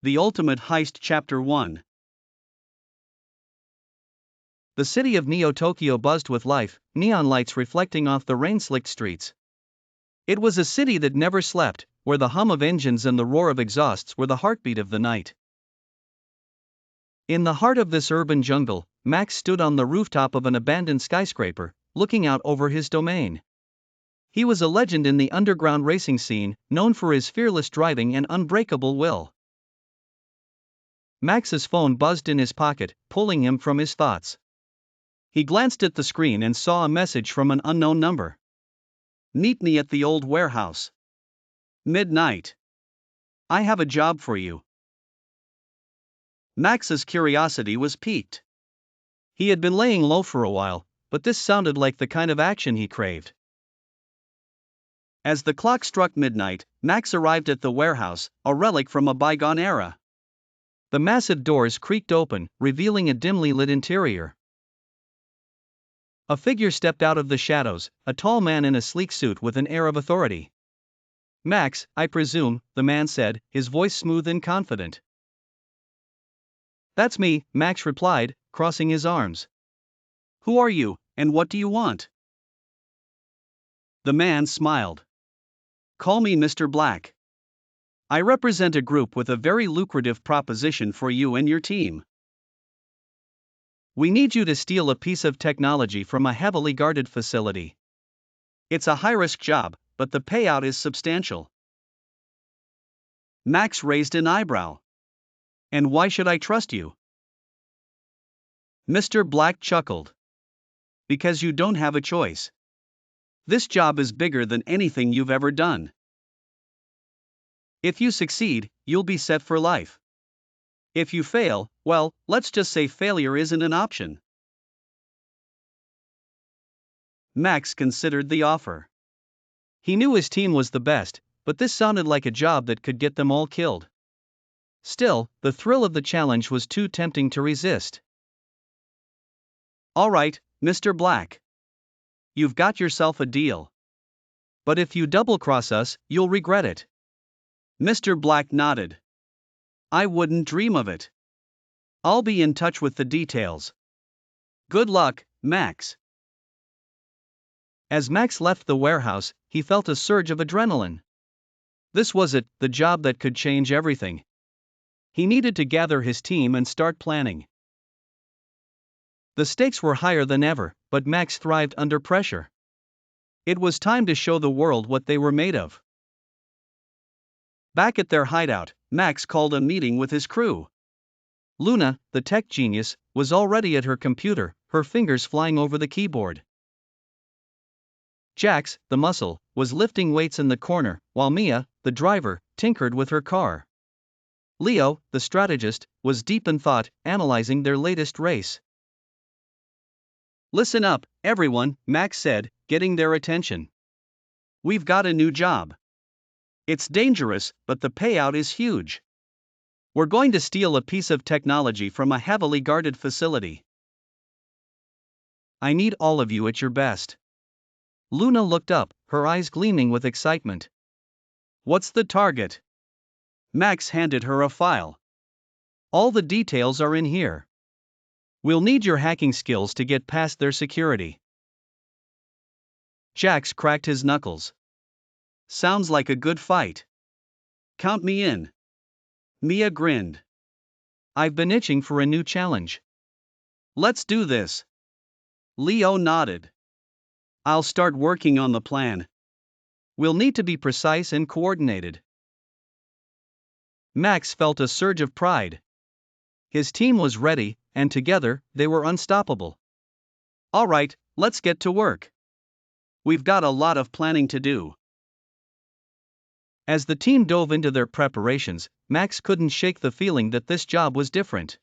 The Ultimate Heist Chapter 1. The city of Neo-Tokyo buzzed with life, neon lights reflecting off the rain-slicked streets. It was a city that never slept, where the hum of engines and the roar of exhausts were the heartbeat of the night. In the heart of this urban jungle, Max stood on the rooftop of an abandoned skyscraper, looking out over his domain. He was a legend in the underground racing scene, known for his fearless driving and unbreakable will. Max's phone buzzed in his pocket, pulling him from his thoughts. He glanced at the screen and saw a message from an unknown number. Meet me at the old warehouse. Midnight. I have a job for you. Max's curiosity was piqued. He had been laying low for a while, but this sounded like the kind of action he craved. As the clock struck midnight, Max arrived at the warehouse, a relic from a bygone era. The massive doors creaked open, revealing a dimly lit interior. A figure stepped out of the shadows, a tall man in a sleek suit with an air of authority. "Max, I presume," the man said, his voice smooth and confident. "That's me," Max replied, crossing his arms. "Who are you, and what do you want?" The man smiled. "Call me Mr. Black. I represent a group with a very lucrative proposition for you and your team. We need you to steal a piece of technology from a heavily guarded facility. It's a high-risk job, but the payout is substantial." Max raised an eyebrow. "And why should I trust you?" Mr. Black chuckled. "Because you don't have a choice. This job is bigger than anything you've ever done. If you succeed, you'll be set for life. If you fail, well, let's just say failure isn't an option." Max considered the offer. He knew his team was the best, but this sounded like a job that could get them all killed. Still, the thrill of the challenge was too tempting to resist. "All right, Mr. Black. You've got yourself a deal. But if you double-cross us, you'll regret it." Mr. Black nodded. "I wouldn't dream of it. I'll be in touch with the details. Good luck, Max." As Max left the warehouse, he felt a surge of adrenaline. This was it, the job that could change everything. He needed to gather his team and start planning. The stakes were higher than ever, but Max thrived under pressure. It was time to show the world what they were made of. Back at their hideout, Max called a meeting with his crew. Luna, the tech genius, was already at her computer, her fingers flying over the keyboard. Jax, the muscle, was lifting weights in the corner, while Mia, the driver, tinkered with her car. Leo, the strategist, was deep in thought, analyzing their latest race. "Listen up, everyone," Max said, getting their attention. "We've got a new job. It's dangerous, but the payout is huge. We're going to steal a piece of technology from a heavily guarded facility. I need all of you at your best." Luna looked up, her eyes gleaming with excitement. "What's the target?" Max handed her a file. "All the details are in here. We'll need your hacking skills to get past their security." Jax cracked his knuckles. "Sounds like a good fight. Count me in." Mia grinned. "I've been itching for a new challenge." "Let's do this." Leo nodded. "I'll start working on the plan. We'll need to be precise and coordinated." Max felt a surge of pride. His team was ready, and together, they were unstoppable. "All right, let's get to work. We've got a lot of planning to do." As the team dove into their preparations, Max couldn't shake the feeling that this job was different.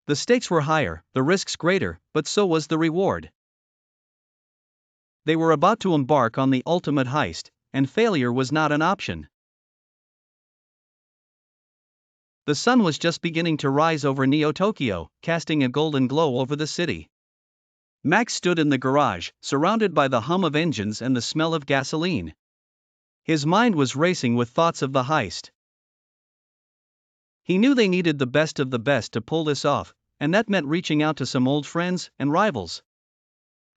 The stakes were higher, the risks greater, but so was the reward. They were about to embark on the ultimate heist, and failure was not an option. The sun was just beginning to rise over Neo-Tokyo, casting a golden glow over the city. Max stood in the garage, surrounded by the hum of engines and the smell of gasoline. His mind was racing with thoughts of the heist. He knew they needed the best of the best to pull this off, and that meant reaching out to some old friends and rivals.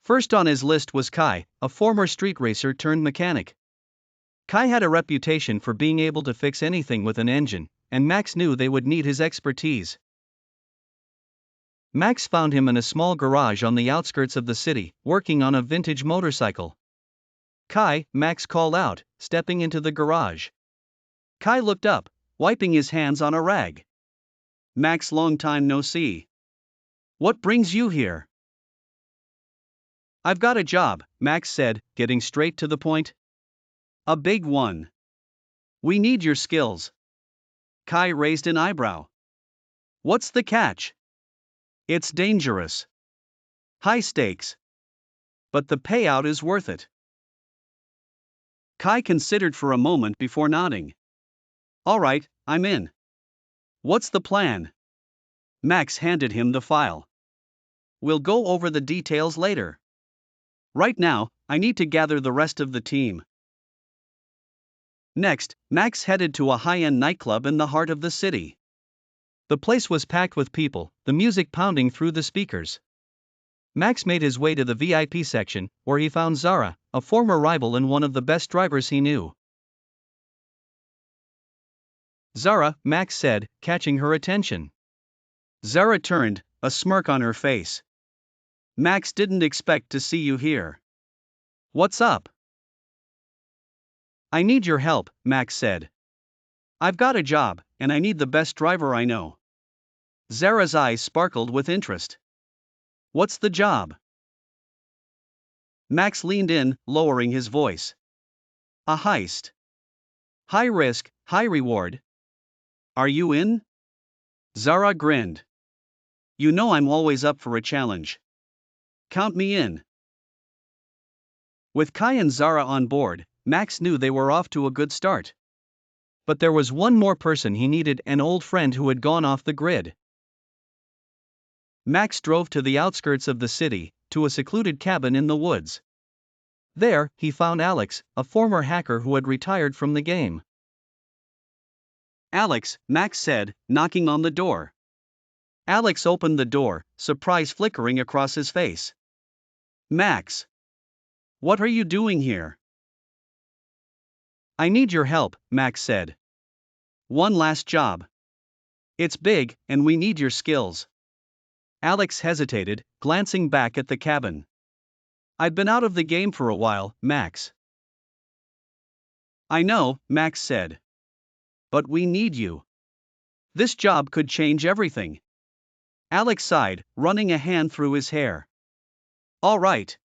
First on his list was Kai, a former street racer turned mechanic. Kai had a reputation for being able to fix anything with an engine, and Max knew they would need his expertise. Max found him in a small garage on the outskirts of the city, working on a vintage motorcycle. "Kai," Max called out, stepping into the garage. Kai looked up, wiping his hands on a rag. "Max, long time no see. What brings you here?" "I've got a job," Max said, getting straight to the point. "A big one. We need your skills." Kai raised an eyebrow. "What's the catch?" "It's dangerous. High stakes. But the payout is worth it." Kai considered for a moment before nodding. "All right, I'm in. What's the plan?" Max handed him the file. "We'll go over the details later. Right now, I need to gather the rest of the team." Next, Max headed to a high-end nightclub in the heart of the city. The place was packed with people, the music pounding through the speakers. Max made his way to the VIP section, where he found Zara, a former rival and one of the best drivers he knew. "Zara," Max said, catching her attention. Zara turned, a smirk on her face. "Max, didn't expect to see you here. What's up?" "I need your help," Max said. "I've got a job, and I need the best driver I know." Zara's eyes sparkled with interest. "What's the job?" Max leaned in, lowering his voice. "A heist. High risk, high reward. Are you in?" Zara grinned. "You know I'm always up for a challenge. Count me in." With Kai and Zara on board, Max knew they were off to a good start. But there was one more person he needed, an old friend who had gone off the grid. Max drove to the outskirts of the city, to a secluded cabin in the woods. There, he found Alex, a former hacker who had retired from the game. "Alex," Max said, knocking on the door. Alex opened the door, surprise flickering across his face. "Max. What are you doing here?" "I need your help," Max said. "One last job. It's big, and we need your skills." Alex hesitated, glancing back at the cabin. "I've been out of the game for a while, Max." "I know," Max said. "But we need you. This job could change everything." Alex sighed, running a hand through his hair. "All right.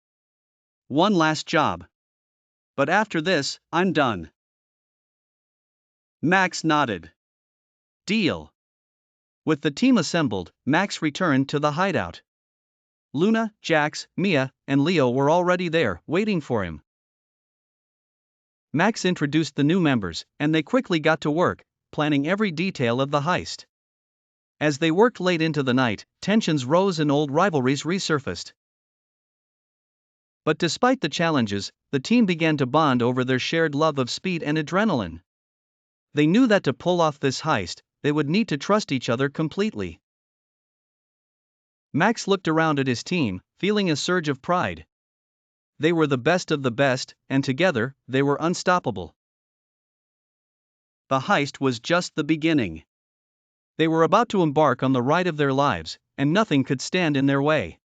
One last job. But after this, I'm done." Max nodded. "Deal." With the team assembled, Max returned to the hideout. Luna, Jax, Mia, and Leo were already there, waiting for him. Max introduced the new members, and they quickly got to work, planning every detail of the heist. As they worked late into the night, tensions rose and old rivalries resurfaced. But despite the challenges, the team began to bond over their shared love of speed and adrenaline. They knew that to pull off this heist, they would need to trust each other completely. Max looked around at his team, feeling a surge of pride. They were the best of the best, and together, they were unstoppable. The heist was just the beginning. They were about to embark on the ride of their lives, and nothing could stand in their way.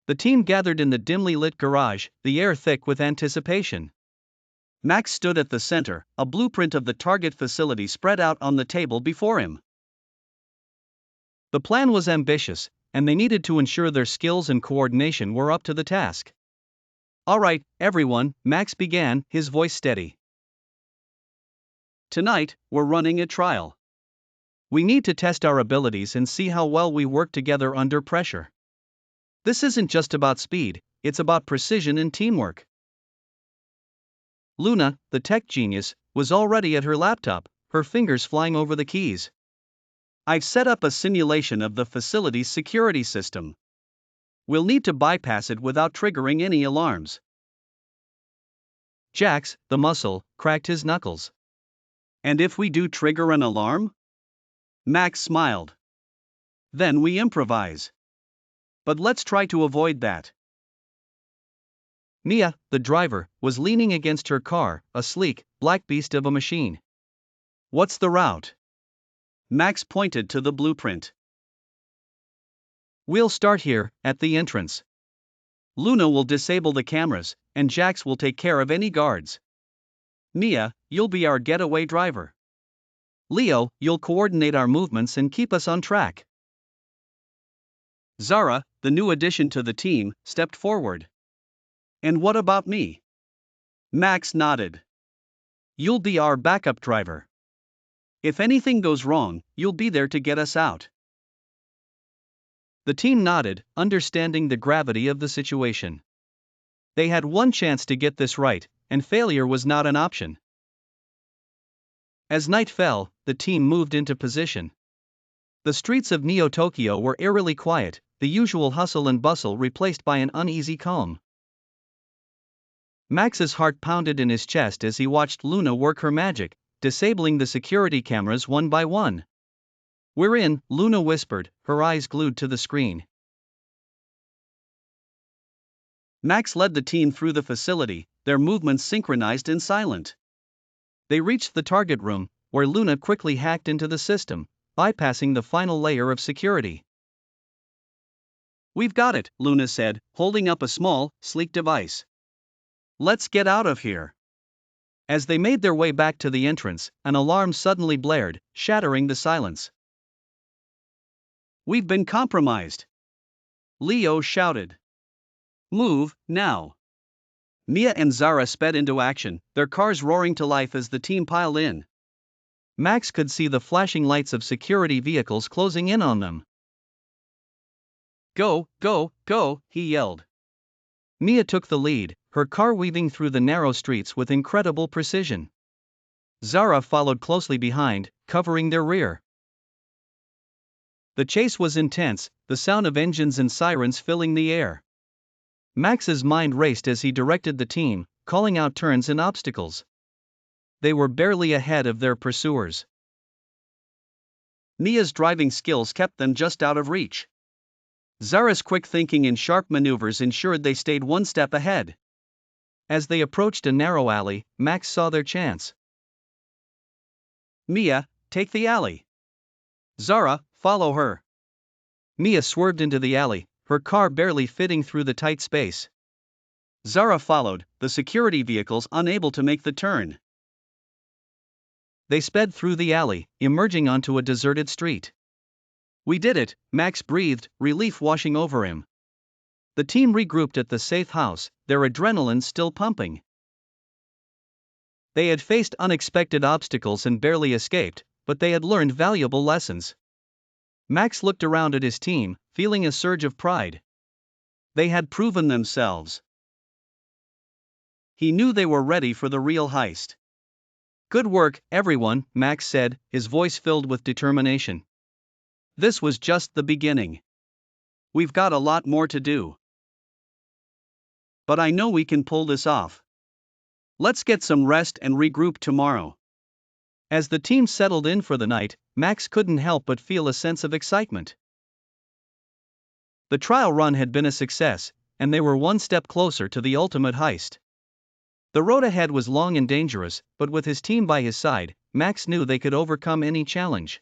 The team gathered in the dimly lit garage, the air thick with anticipation. Max stood at the center, a blueprint of the target facility spread out on the table before him. The plan was ambitious, and they needed to ensure their skills and coordination were up to the task. "All right, everyone," Max began, his voice steady. "Tonight, we're running a trial. We need to test our abilities and see how well we work together under pressure. This isn't just about speed, it's about precision and teamwork." Luna, the tech genius, was already at her laptop, her fingers flying over the keys. "I've set up a simulation of the facility's security system. We'll need to bypass it without triggering any alarms." Jax, the muscle, cracked his knuckles. And if we do trigger an alarm? Max smiled. Then we improvise. But let's try to avoid that. Mia, the driver, was leaning against her car, a sleek, black beast of a machine. What's the route? Max pointed to the blueprint. We'll start here, at the entrance. Luna will disable the cameras, and Jax will take care of any guards. Mia, you'll be our getaway driver. Leo, you'll coordinate our movements and keep us on track. Zara, the new addition to the team, stepped forward. And what about me? Max nodded. You'll be our backup driver. If anything goes wrong, you'll be there to get us out. The team nodded, understanding the gravity of the situation. They had one chance to get this right, and failure was not an option. As night fell, the team moved into position. The streets of Neo-Tokyo were eerily quiet, the usual hustle and bustle replaced by an uneasy calm. Max's heart pounded in his chest as he watched Luna work her magic, disabling the security cameras one by one. We're in, Luna whispered, her eyes glued to the screen. Max led the team through the facility, their movements synchronized and silent. They reached the target room, where Luna quickly hacked into the system, bypassing the final layer of security. We've got it, Luna said, holding up a small, sleek device. Let's get out of here. As they made their way back to the entrance, an alarm suddenly blared, shattering the silence. We've been compromised. Leo shouted. Move, now. Mia and Zara sped into action, their cars roaring to life as the team piled in. Max could see the flashing lights of security vehicles closing in on them. Go, go, go, he yelled. Mia took the lead, her car weaving through the narrow streets with incredible precision. Zara followed closely behind, covering their rear. The chase was intense, the sound of engines and sirens filling the air. Max's mind raced as he directed the team, calling out turns and obstacles. They were barely ahead of their pursuers. Mia's driving skills kept them just out of reach. Zara's quick thinking and sharp maneuvers ensured they stayed one step ahead. As they approached a narrow alley, Max saw their chance. Mia, take the alley. Zara, follow her. Mia swerved into the alley, her car barely fitting through the tight space. Zara followed, the security vehicles unable to make the turn. They sped through the alley, emerging onto a deserted street. We did it, Max breathed, relief washing over him. The team regrouped at the safe house, their adrenaline still pumping. They had faced unexpected obstacles and barely escaped, but they had learned valuable lessons. Max looked around at his team, feeling a surge of pride. They had proven themselves. He knew they were ready for the real heist. Good work, everyone, Max said, his voice filled with determination. This was just the beginning. We've got a lot more to do. But I know we can pull this off. Let's get some rest and regroup tomorrow. As the team settled in for the night, Max couldn't help but feel a sense of excitement. The trial run had been a success, and they were one step closer to the ultimate heist. The road ahead was long and dangerous, but with his team by his side, Max knew they could overcome any challenge.